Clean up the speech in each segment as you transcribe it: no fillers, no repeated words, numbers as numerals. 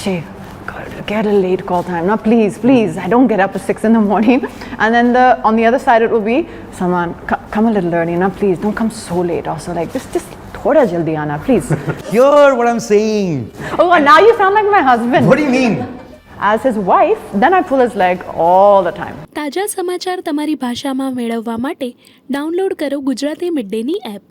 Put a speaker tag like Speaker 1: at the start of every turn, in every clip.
Speaker 1: Akshay, God, get a late call time. No, please, I don't get up at 6 in the morning. And then on the other side it will be, Salman, come a little early. No, please, don't come so late. Also, like, just thoda jaldi aana, please.
Speaker 2: Hear what I'm saying.
Speaker 1: Oh, now you sound like my husband.
Speaker 2: What do you mean?
Speaker 1: As his wife, then I pull his leg all the time.
Speaker 3: તાજા સમાચાર તમારી ભાષામાં મેળવવા માટે download કરો ગુજરાતી મિડડેની app.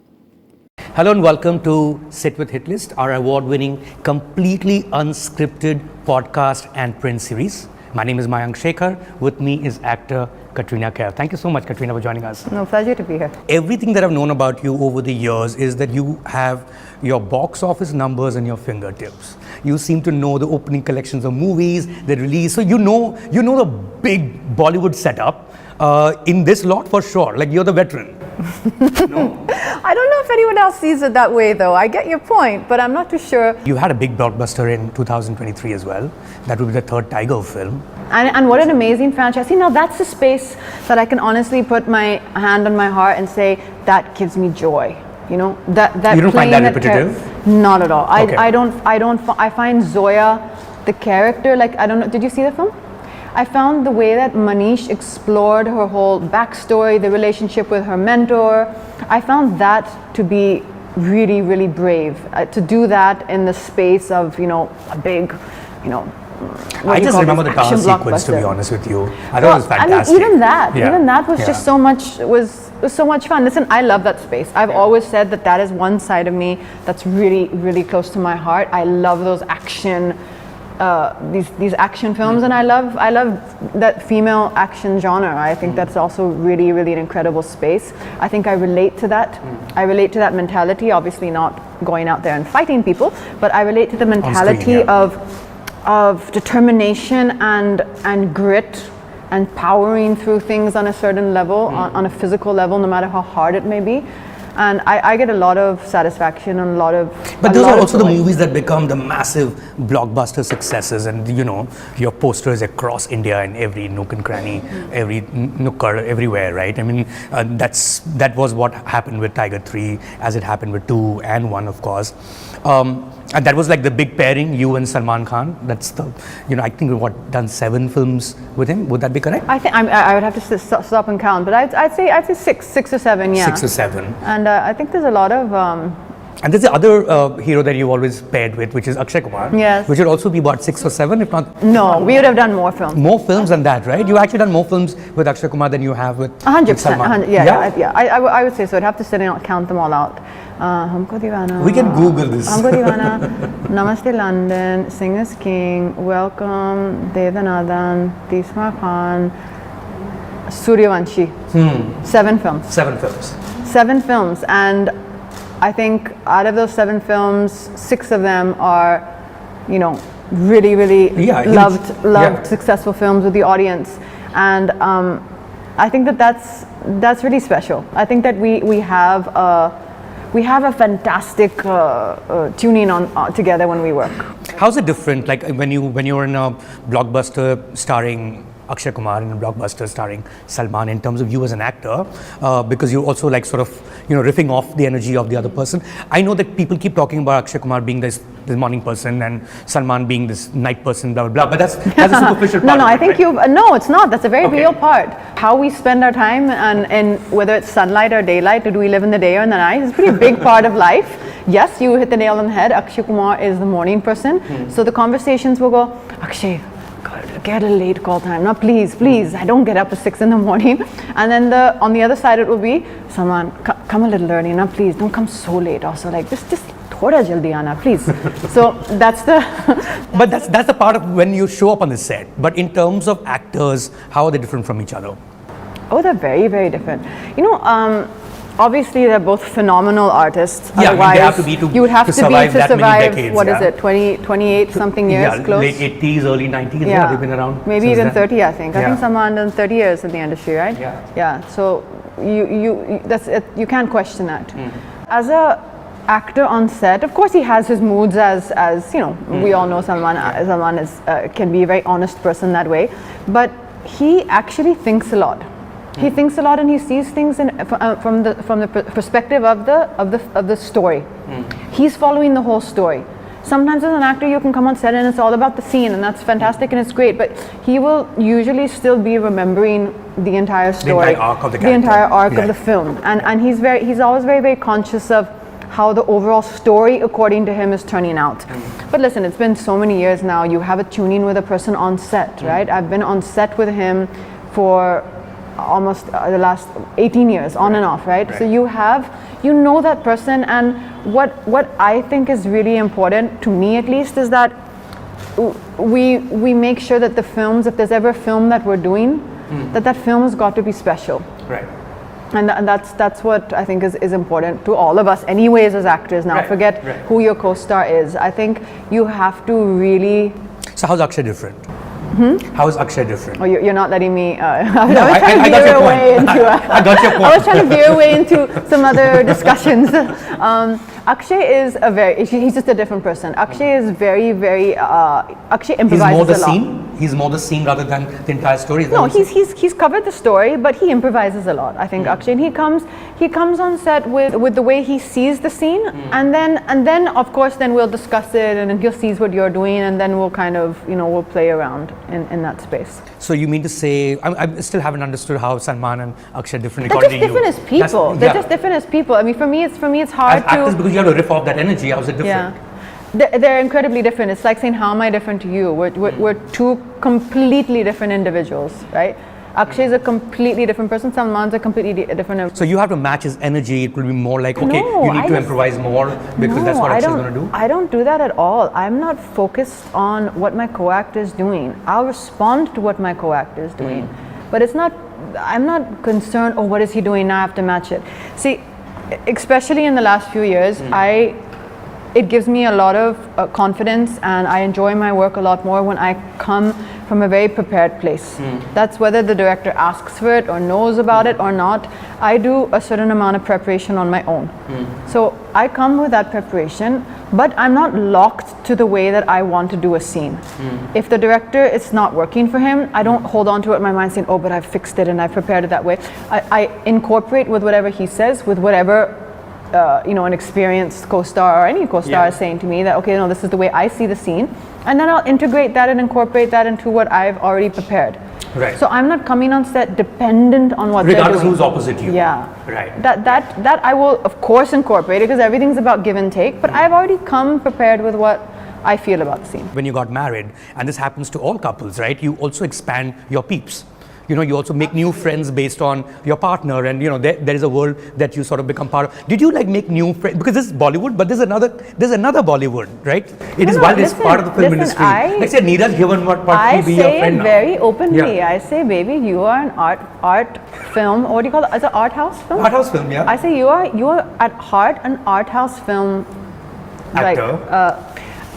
Speaker 2: Hello and welcome to Sit with Hitlist, our award-winning, completely unscripted podcast and print series. My name is Mayank Shekhar. With me is actor Katrina Kaif. Thank you so much, Katrina, for joining us.
Speaker 1: No, pleasure to be here.
Speaker 2: Everything that I've known about you over the years is that you have your box office numbers in your fingertips. You seem to know the opening collections of movies, the release. So you know the big Bollywood setup. In this lot, for sure. Like, you're the veteran. No?
Speaker 1: I don't know if anyone else sees it that way, though. I get your point, but I'm not too sure.
Speaker 2: You had a big blockbuster in 2023 as well. That would be the third Tiger film.
Speaker 1: And what an amazing franchise. See, now that's a space that I can honestly put my hand on my heart and say, that gives me joy. You know, that
Speaker 2: You don't find that repetitive?
Speaker 1: Not at all.
Speaker 2: Okay.
Speaker 1: I find Zoya, the character, like, I don't know, did you see the film? I found the way that Manish explored her whole backstory, the relationship with her mentor. I found that to be really, really brave. To do that in the space of, you know, a big, you know,
Speaker 2: I just remember the car sequence, to be honest with you. I thought it was fantastic.
Speaker 1: I mean, even that was just so much, was so much fun. Listen, I love that space. I've always said that is one side of me that's really, really close to my heart. I love those action, these action films, and I love that female action genre. I think that's also really, really an incredible space. I think I relate to that. I relate to that mentality, obviously not going out there and fighting people, but I relate to the mentality of determination and grit and powering through things on a certain level, on a physical level, no matter how hard it may be. And I get a lot of satisfaction and a lot of.
Speaker 2: But those are also the movies that become the massive blockbuster successes, and you know, your posters across India in every nook and cranny, every nooker, everywhere, right? I mean, that was what happened with Tiger 3, as it happened with 2 and 1, of course. And that was like the big pairing, you and Salman Khan. That's the, you know, I think we've done 7 films with him. Would that be correct?
Speaker 1: I think I would have to stop and count, but I'd say 6 or 7, yeah.
Speaker 2: 6 or 7.
Speaker 1: And I think there's a lot of.
Speaker 2: And there's the other hero that you've always paired with, which is Akshay Kumar.
Speaker 1: Yes.
Speaker 2: Which would also be about 6 or 7, if not.
Speaker 1: No, we would have done more films.
Speaker 2: More films than that, right? You've actually done more films with Akshay Kumar than you have with
Speaker 1: 100%.
Speaker 2: Salman.
Speaker 1: Yeah. I would say so. I'd have to sit and count them all out. Humko Divana.
Speaker 2: We can Google this.
Speaker 1: Humko Divana, Namaste London, Singer's King, Welcome, Devanadan, Tisma Khan, Suryavanshi. 7 films.
Speaker 2: 7 films.
Speaker 1: 7 films, and I think out of those 7 films, 6 of them are, you know, really, really loved successful films with the audience, and I think that's really special. I think that we have a fantastic tuning on together when we work.
Speaker 2: How's it different? Like when you're in a blockbuster starring Akshay Kumar, in a blockbuster starring Salman, in terms of you as an actor, because you're also like sort of, you know, riffing off the energy of the other person. I know that people keep talking about Akshay Kumar being this morning person and Salman being this night person, blah blah blah. But that's a superficial part.
Speaker 1: No, I think no, it's not. That's a very real part. How we spend our time, and whether it's sunlight or daylight, or do we live in the day or in the night, it's a pretty big part of life. Yes, you hit the nail on the head. Akshay Kumar is the morning person. So the conversations will go, Akshay, God, get a late call time. No, please, I don't get up at 6 in the morning. And then on the other side it will be, Salman, come a little early. No, please, don't come so late. Also, like, just thoda jaldi aana, please. So that's the.
Speaker 2: But that's the part of when you show up on the set. But in terms of actors, how are they different from each other?
Speaker 1: Oh, they're very, very different. You know, obviously they're both phenomenal artists.
Speaker 2: Yeah,
Speaker 1: otherwise
Speaker 2: they have to be
Speaker 1: you would have to survive
Speaker 2: that many decades.
Speaker 1: What is it, 28 something years?
Speaker 2: Yeah,
Speaker 1: close?
Speaker 2: late 80s, early 90s. Yeah, they've been around.
Speaker 1: Maybe even
Speaker 2: then.
Speaker 1: 30, I think. I think Salman done 30 years in the industry, right? Yeah. So you can't question that. As a actor on set, of course he has his moods, as you know, we all know Salman can be a very honest person that way, but he actually thinks a lot. He thinks a lot, and he sees things from the perspective of the story. He's following the whole story. Sometimes as an actor you can come on set and it's all about the scene, and that's fantastic and it's great, but he will usually still be remembering the entire story,
Speaker 2: entire arc of the
Speaker 1: the entire arc
Speaker 2: character.
Speaker 1: of the film, and he's always very, very conscious of how the overall story according to him is turning out. But listen, it's been so many years now. You have a tuning with a person on set, right? I've been on set with him for almost the last 18 years, on and off, right? So you know that person, and what I think is really important, to me at least, is that we make sure that the films, if there's ever a film that we're doing, that film has got to be special.
Speaker 2: Right.
Speaker 1: And that's what I think is important to all of us anyways as actors now.
Speaker 2: Right,
Speaker 1: Forget
Speaker 2: right.
Speaker 1: who your co-star is. I think you have to really...
Speaker 2: So how's Akshay different? How is Akshay different?
Speaker 1: Oh, you're not letting me... I was
Speaker 2: No,
Speaker 1: trying to
Speaker 2: I got
Speaker 1: veer
Speaker 2: your
Speaker 1: away
Speaker 2: point.
Speaker 1: into...
Speaker 2: I got your point.
Speaker 1: I was trying to veer away into some other discussions. Akshay is he's just a different person. Akshay is very, very... Akshay improvises
Speaker 2: He's more the
Speaker 1: a lot.
Speaker 2: scene? He's more the scene rather than the entire story?
Speaker 1: No, he's covered the story, but he improvises a lot. I think Akshay, and he comes on set with the way he sees the scene, and then of course then we'll discuss it, and then he'll see what you're doing, and then we'll kind of we'll play around in that space.
Speaker 2: So you mean to say, I still haven't understood how Salman and Akshay are different
Speaker 1: They're
Speaker 2: according
Speaker 1: just
Speaker 2: to you.
Speaker 1: different as people. They're just different as people. I mean, for me it's hard
Speaker 2: As actors,
Speaker 1: to.
Speaker 2: because you have to riff off that energy. How's it different?
Speaker 1: Yeah. They're incredibly different. It's like saying, how am I different to you? We're two completely different individuals, right? Akshay is a completely different person. Salman's a completely different.
Speaker 2: So you have to match his energy. It will be more like, okay,
Speaker 1: No,
Speaker 2: you need
Speaker 1: I
Speaker 2: to
Speaker 1: just-
Speaker 2: improvise more because that's what Akshay is going to do.
Speaker 1: I don't do that at all. I'm not focused on what my co-actor is doing. I'll respond to what my co-actor is doing, but I'm not concerned. Oh, what is he doing now? I have to match it. See, especially in the last few years, it gives me a lot of confidence, and I enjoy my work a lot more when I come from a very prepared place. That's whether the director asks for it or knows about it or not. I do a certain amount of preparation on my own. So I come with that preparation, but I'm not locked to the way that I want to do a scene. If the director, it's not working for him, I don't hold on to it in my mind saying, oh, but I've fixed it and I've prepared it that way. I incorporate with whatever he says, with whatever an experienced co-star or any co-star is saying to me that, okay, no, this is the way I see the scene, and then I'll integrate that and incorporate that into what I've already prepared.
Speaker 2: Right.
Speaker 1: So I'm not coming on set dependent on what they're doing.
Speaker 2: Regardless who's opposite you.
Speaker 1: Yeah.
Speaker 2: Right.
Speaker 1: That I will of course incorporate it, because everything's about give and take, but I've already come prepared with what I feel about the scene.
Speaker 2: When you got married, and this happens to all couples, right? You also expand your peeps. You also make new friends based on your partner, and there is a world that you sort of become part of. Did you make new friends? Because this is Bollywood, but there's another Bollywood, right? It is while it's part of the film industry. Like say Neeraj Given what part be your friend
Speaker 1: I say it
Speaker 2: now.
Speaker 1: very openly.
Speaker 2: Yeah.
Speaker 1: I say, baby, you are an art film. What do you call it? Is it art house film?
Speaker 2: Art house film, yeah.
Speaker 1: I say you are at heart an art house film
Speaker 2: Actor.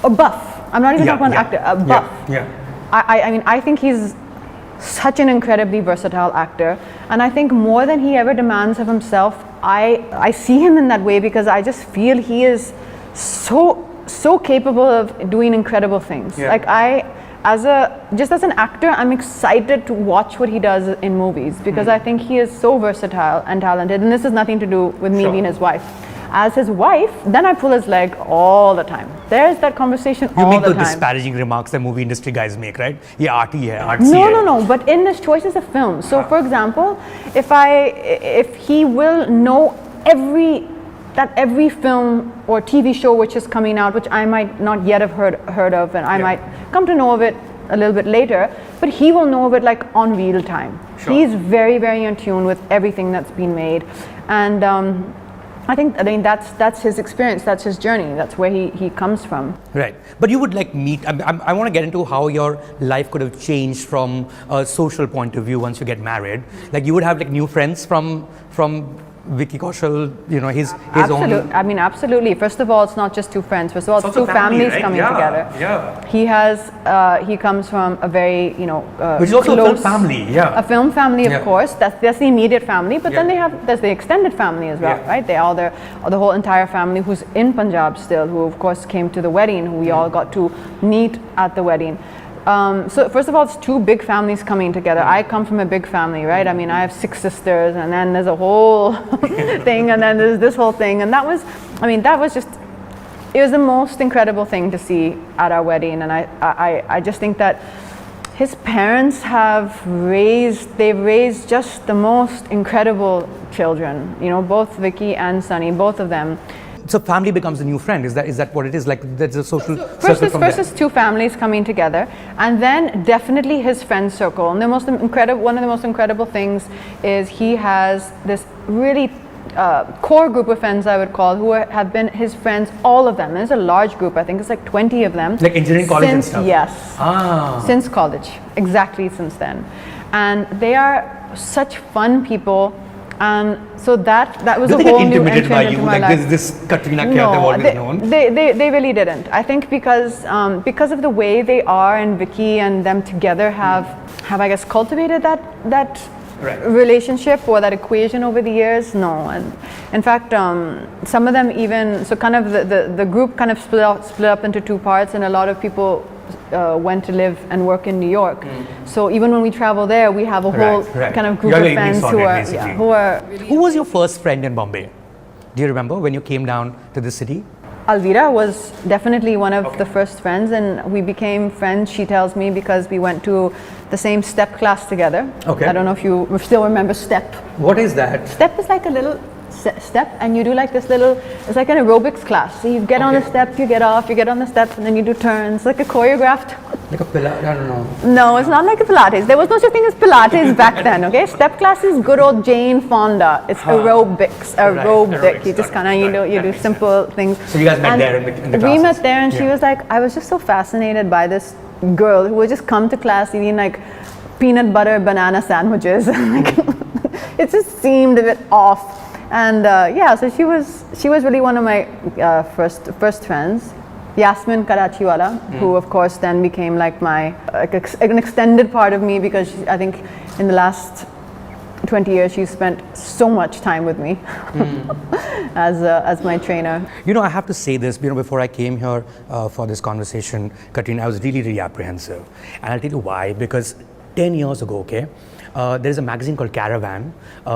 Speaker 1: a buff. I'm not even talking about an actor. A buff.
Speaker 2: Yeah.
Speaker 1: I mean, I think he's such an incredibly versatile actor, and I think more than he ever demands of himself, I see him in that way, because I just feel he is so capable of doing incredible things.
Speaker 2: Yeah.
Speaker 1: Like as an actor, I'm excited to watch what he does in movies, because I think he is so versatile and talented, and this has nothing to do with me being his wife. As his wife, then I pull his leg all the time. There's that conversation all the time.
Speaker 2: You make those disparaging remarks that movie industry guys make, right? Ye arty hai, artsy hai.
Speaker 1: No. But in his choices of films. So, for example, if he will know every film or TV show which is coming out, which I might not yet have heard of, and I might come to know of it a little bit later, but he will know of it like on real time.
Speaker 2: Sure.
Speaker 1: He's very, very in tune with everything that's been made, and I mean that's his experience, that's his journey, that's where he comes from.
Speaker 2: Right, but you would meet. I want to get into how your life could have changed from a social point of view once you get married. Like you would have new friends from Vicky Kaushal, his own.
Speaker 1: I mean, absolutely. First of all, it's not just two friends. First of all, it's two
Speaker 2: family,
Speaker 1: families
Speaker 2: right?
Speaker 1: coming together.
Speaker 2: Yeah.
Speaker 1: He comes from a very,
Speaker 2: which is also
Speaker 1: close,
Speaker 2: a film family, yeah.
Speaker 1: A film family, of
Speaker 2: Yeah.
Speaker 1: course. That's the immediate family. But then
Speaker 2: Yeah.
Speaker 1: there's the extended family as well,
Speaker 2: Yeah.
Speaker 1: right? The whole entire family who's in Punjab still, who of course came to the wedding, who we all got to meet at the wedding. So first of all, it's two big families coming together. I come from a big family, right? I mean, I have 6 sisters, and then there's a whole thing, and then there's this whole thing, and that was just it was the most incredible thing to see at our wedding, and I just think that his parents they've raised just the most incredible children, you know, both Vicky and Sunny, both of them.
Speaker 2: So family becomes a new friend. Is that what it is? Like there's a social
Speaker 1: First
Speaker 2: circle from
Speaker 1: is
Speaker 2: there?
Speaker 1: two families coming together, and then definitely his friend circle. And one of the most incredible things is he has this really core group of friends, I would call, who have been his friends, all of them. And it's a large group. I think it's like 20 of them.
Speaker 2: Like engineering college and stuff?
Speaker 1: Yes. Since college, exactly since then. And they are such fun people. So that was a whole new entrance into my life.
Speaker 2: This Katrina Kaif they've always known?
Speaker 1: They really didn't. I think because of the way they are, and Vicky and them together have I guess cultivated that relationship or that equation over the years. No, and in fact some of them even, so kind of the group kind of split up into two parts, and a lot of people went to live and work in New York. So even when we travel there, we have a whole kind of group of friends who are
Speaker 2: Who was your first friend in Bombay? Do you remember when you came down to the city?
Speaker 1: Alvira was definitely one of the first friends, and we became friends, she tells me, because we went to the same step class together.
Speaker 2: Okay.
Speaker 1: I don't know if you still remember step.
Speaker 2: What is that?
Speaker 1: Step is like a little step, and you do like this little, it's like an aerobics class. So you get on the step, you get off, you get on the step, and then you do turns, like a choreographed.
Speaker 2: Like a Pilates, I don't know.
Speaker 1: No, it's not like a Pilates. There was no such thing as Pilates back then, okay? Step class is good old Jane Fonda. It's aerobics, aerobic. You just kind of, you do simple things.
Speaker 2: So you guys met there in the classes?
Speaker 1: We met there, and she was like, I was just so fascinated by this girl who would just come to class eating like peanut butter banana sandwiches. It just seemed a bit off. And so she was really one of my first friends. Yasmin Karachiwala, who of course then became like my an extended part of me, because I think in the last 20 years she's spent so much time with me as my trainer.
Speaker 2: You know, I have to say this, before I came here for this conversation, Katrina, I was really apprehensive. And I'll tell you why. Because 10 years ago, okay, there is a magazine called Caravan,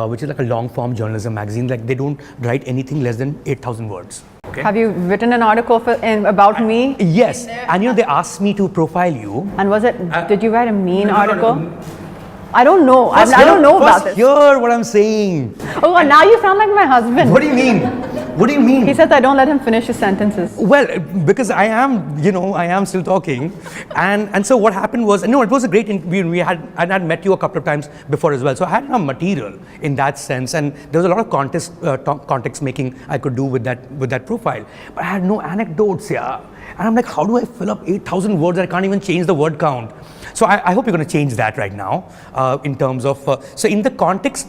Speaker 2: which is like a long-form journalism magazine. Like they don't write anything less than 8,000 words. Okay.
Speaker 1: Have you written an article about me?
Speaker 2: Yes, and they asked me to profile you.
Speaker 1: And was it? Did you write a mean article?
Speaker 2: No.
Speaker 1: I don't know. I don't know about this.
Speaker 2: Hear what I'm saying.
Speaker 1: Oh, now you sound like my husband.
Speaker 2: What do you mean? What do you mean?
Speaker 1: He says I don't let him finish his sentences.
Speaker 2: Well, because I am still talking, and so what happened was, it was a great interview. I had met you a couple of times before as well, so I had some material in that sense, and there was a lot of context making I could do with that profile, but I had no anecdotes, and I'm like, how do I fill up 8,000 words? I can't even change the word count. So I hope you're going to change that right now in terms of, so in the context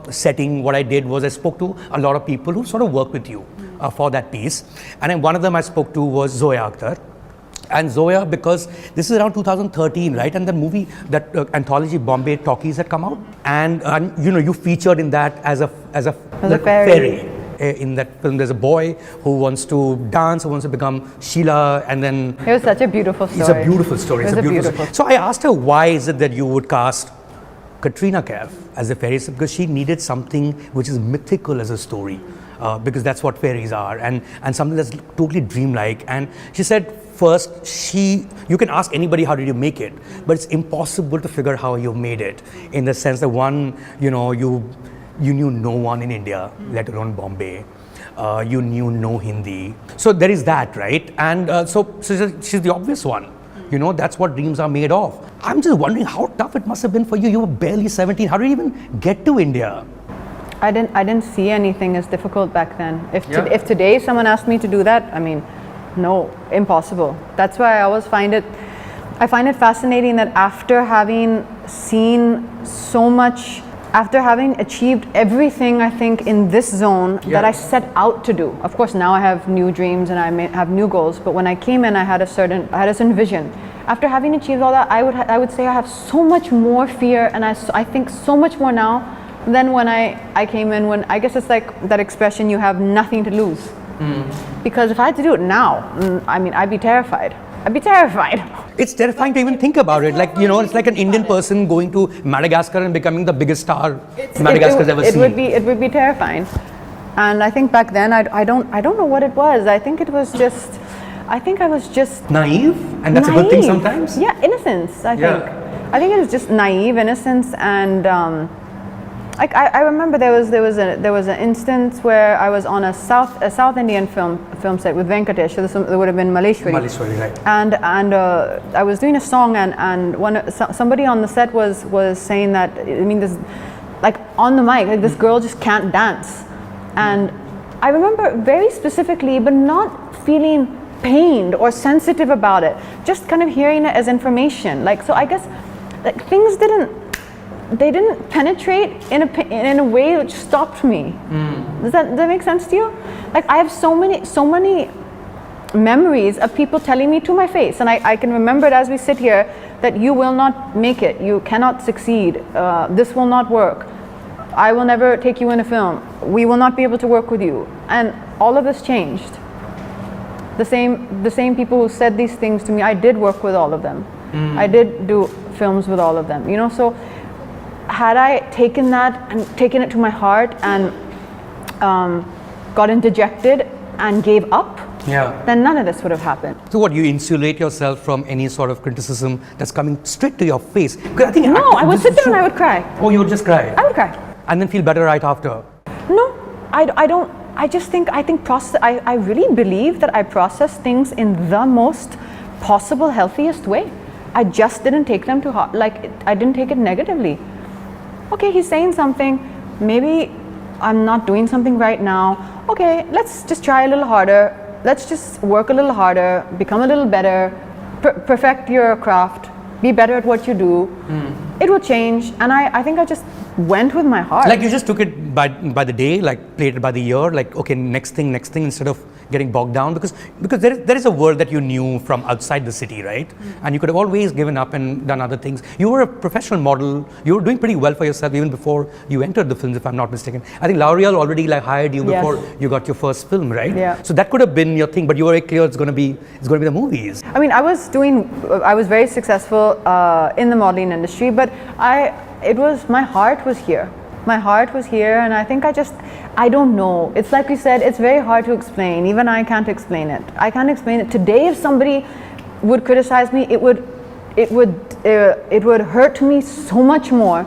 Speaker 2: setting, what I did was I spoke to a lot of people who sort of work with you for that piece. And then one of them I spoke to was Zoya Akhtar. And Zoya, because this is around 2013, right? And the movie, that anthology Bombay Talkies had come out. And you featured in that as a fairy. In that film, there's a boy who wants to dance, who wants to become Sheila, and then...
Speaker 1: It was such a beautiful story.
Speaker 2: It's a beautiful story.
Speaker 1: It was a beautiful story.
Speaker 2: So I asked her, why is it that you would cast Katrina Kaif as a fairy? Because she needed something which is mythical as a story, because that's what fairies are, and something that's totally dreamlike. And she said, first, you can ask anybody, how did you make it? But it's impossible to figure how you made it, in the sense that you knew no one in India, let alone Bombay. You knew no Hindi. So there is that, right? And so she's the obvious one. That's what dreams are made of. I'm just wondering how tough it must have been for you. You were barely 17. How did you even get to India?
Speaker 1: I didn't see anything as difficult back then. If today someone asked me to do that, I mean, no, impossible. That's why I find it fascinating that after having seen so much, after having achieved everything, I think, in this zone that I set out to do. Of course, now I have new dreams and I may have new goals, but when I came in, I had a certain vision. After having achieved all that, I would say I have so much more fear, and I think so much more now than when I came in, when I guess it's like that expression, you have nothing to lose. Because if I had to do it now, I'd be terrified.
Speaker 2: It's terrifying to even think about it. Like, it's like an Indian person going to Madagascar and becoming the biggest star Madagascar's ever seen.
Speaker 1: It would be terrifying. And I think back then, I don't know what it was. I think it was just, I think I was just
Speaker 2: Naive, and that's a good thing
Speaker 1: naive.
Speaker 2: sometimes.
Speaker 1: Yeah, innocence, I
Speaker 2: Yeah.
Speaker 1: think. I think it was just naive innocence, and like I remember there was an instance where I was on a South Indian film set with Venkatesh. So this would have been Maleshwari.
Speaker 2: Maleshwari, right.
Speaker 1: And I was doing a song, and somebody on the set was saying that, I mean, this, like on the mic, like this girl just can't dance. And I remember very specifically, but not feeling pained or sensitive about it, just kind of hearing it as information. Like, so I guess like things didn't penetrate in a way which stopped me. Does that make sense to you? Like, I have so many memories of people telling me to my face, and I can remember it as we sit here, that you will not make it, you cannot succeed, this will not work, I will never take you in a film, we will not be able to work with you. And all of this changed. The same people who said these things to me, I did work with all of them. I did do films with all of them, you know. So had I taken that and taken it to my heart and gotten dejected and gave up, then none of this would have happened.
Speaker 2: So what, you insulate yourself from any sort of criticism that's coming straight to your face? Because I think
Speaker 1: I would sit there and I would cry.
Speaker 2: Oh, you would just cry?
Speaker 1: I would cry.
Speaker 2: And then feel better right after?
Speaker 1: No, I don't. I really believe that I process things in the most possible, healthiest way. I just didn't take them to heart. Like, I didn't take it negatively. Okay, he's saying something, maybe I'm not doing something right now. Okay, let's just try a little harder. Let's just work a little harder, become a little better, perfect your craft, be better at what you do. It will change. And I think I just went with my heart.
Speaker 2: Like, you just took it by the day, like played it by the year, like, okay, next thing, instead of getting bogged down, because there is a world that you knew from outside the city, right? And you could have always given up and done other things. You were a professional model. You were doing pretty well for yourself even before you entered the films, if I'm not mistaken. I think L'Oreal already like hired you before you got your first film, right?
Speaker 1: Yeah.
Speaker 2: So that could have been your thing, but you were very clear it's going to be the movies.
Speaker 1: I mean, I was very successful in the modeling industry, but my heart was here. My heart was here, and I think I don't know. It's like you said, it's very hard to explain. Even I can't explain it. I can't explain it. Today, if somebody would criticize me, it would hurt me so much more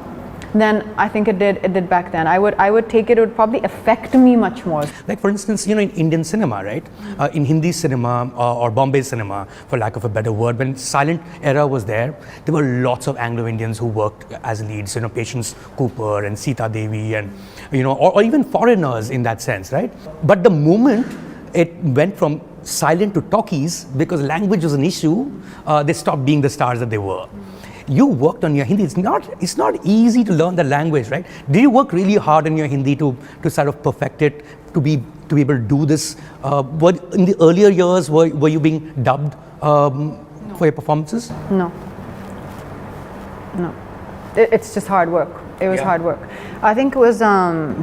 Speaker 1: than I think it did back then. I would take it would probably affect me much more.
Speaker 2: Like, for instance, you know, in Indian cinema, right? In Hindi cinema or Bombay cinema, for lack of a better word, when silent era was there were lots of Anglo-Indians who worked as leads, you know, Patience Cooper and Sita Devi, and, you know, or even foreigners in that sense, right? But the moment it went from silent to talkies, because language was an issue, they stopped being the stars that they were. You worked on your Hindi. It's not easy to learn the language, right? Did you work really hard on your Hindi to sort of perfect it, to be able to do this? In the earlier years, were you being dubbed for your performances?
Speaker 1: No. It's just hard work. It was hard work. I think it was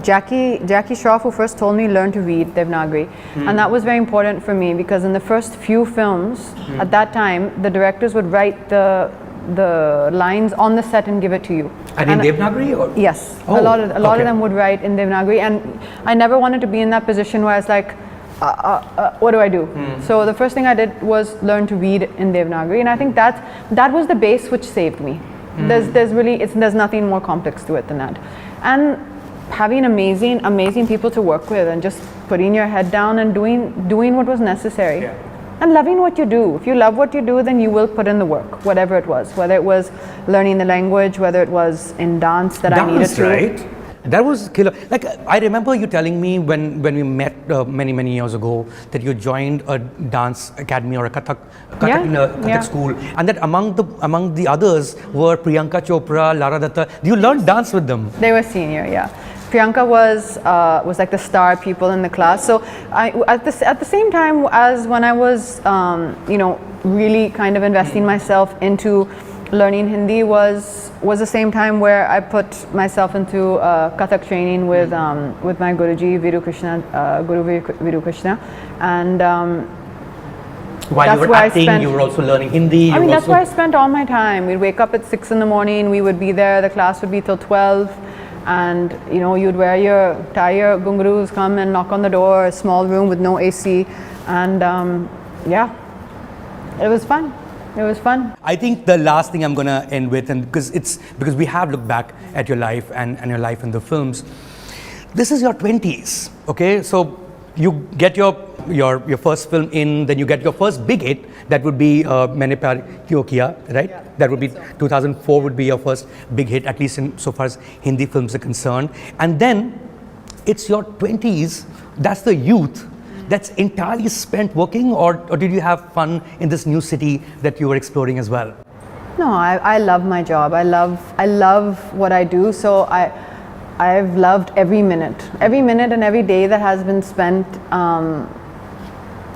Speaker 1: Jackie Shroff who first told me learn to read Devanagari, and that was very important for me, because in the first few films at that time, the directors would write the lines on the set and give it to you.
Speaker 2: And in Devanagari? Or?
Speaker 1: Yes.
Speaker 2: Oh,
Speaker 1: a lot of them would write in Devanagari, and I never wanted to be in that position where I was like, what do I do? So the first thing I did was learn to read in Devanagari, and I think that was the base which saved me. There's nothing more complex to it than that. And having amazing people to work with, and just putting your head down and doing what was necessary.
Speaker 2: Yeah.
Speaker 1: And loving what you do. If you love what you do, then you will put in the work, whatever it was. Whether it was learning the language, whether it was in dance that I needed to.
Speaker 2: Right? That was killer. Like, I remember you telling me when we met many years ago that you joined a dance academy or a Kathak in a Kathak school, and that among the others were Priyanka Chopra, Lara Datta. You learned dance with them.
Speaker 1: They were senior, yeah. Priyanka was like the star pupil in the class. So at the same time as when I was really kind of investing myself into learning Hindi was the same time where I put myself into Kathak training with my Guruji Guru Viru Krishna, and
Speaker 2: while you were acting, you were also learning Hindi.
Speaker 1: I mean, that's where I spent all my time. We'd wake up at 6 in the morning. We would be there. The class would be till 12. and you'd wear tie your gungaroos, come and knock on the door, a small room with no AC, and it was fun. It was fun.
Speaker 2: I think the last thing I'm gonna end with, and because we have looked back at your life and your life in the films, this is your 20s, okay? So you get your first film in, then you get your first big hit, that would be Maine Pyar Kyun Kiya, right?
Speaker 1: Yeah,
Speaker 2: that would be 2004 would be your first big hit, at least in so far as Hindi films are concerned. And then it's your 20s, that's the youth, that's entirely spent working, or did you have fun in this new city that you were exploring as well?
Speaker 1: No, I love my job. I love what I do. So I've loved every minute and every day that has been spent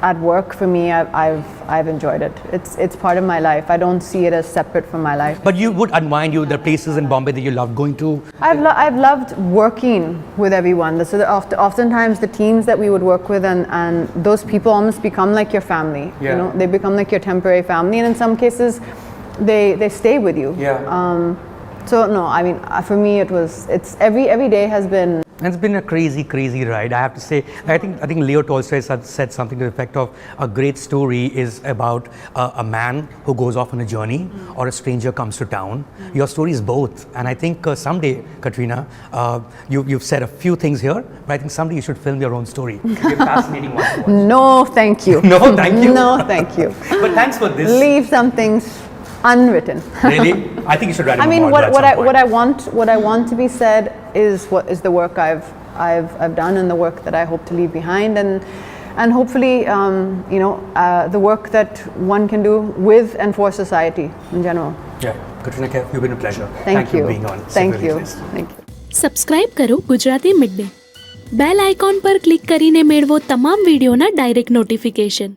Speaker 1: at work for me. I've enjoyed it. It's part of my life. I don't see it as separate from my life.
Speaker 2: But you would unwind the places in Bombay that you loved going to?
Speaker 1: I've loved working with everyone. So oftentimes the teams that we would work with, and those people almost become like your family.
Speaker 2: Yeah.
Speaker 1: They become like your temporary family, and in some cases they stay with you.
Speaker 2: Yeah.
Speaker 1: So no, I mean, for me it's every day has been.
Speaker 2: And it's been a crazy ride, I have to say. I think Leo Tolstoy said something to the effect of, a great story is about a man who goes off on a journey, or a stranger comes to town. Your story is both, and I think someday, Katrina, you've said a few things here, but I think someday you should film your own story. It'll be a fascinating one to watch.
Speaker 1: No, thank you.
Speaker 2: No, thank you.
Speaker 1: No, thank you.
Speaker 2: But thanks for this.
Speaker 1: Leave some things unwritten.
Speaker 2: Really? I think you should write a
Speaker 1: I mean,
Speaker 2: memoir
Speaker 1: what I want to be said is the work I've done, and the work that I hope to leave behind, and hopefully the work that one can do with and for society in general.
Speaker 2: Yeah, Katrina Kaif, you've been a pleasure.
Speaker 1: Thank you
Speaker 2: for being on.
Speaker 1: Thank
Speaker 2: Super
Speaker 1: you.
Speaker 2: Hitlist.
Speaker 1: Thank you.
Speaker 3: Subscribe કરો Gujarati midday. Bell icon પર click કરીને મેળવો તમામ વિડીયોના direct notification.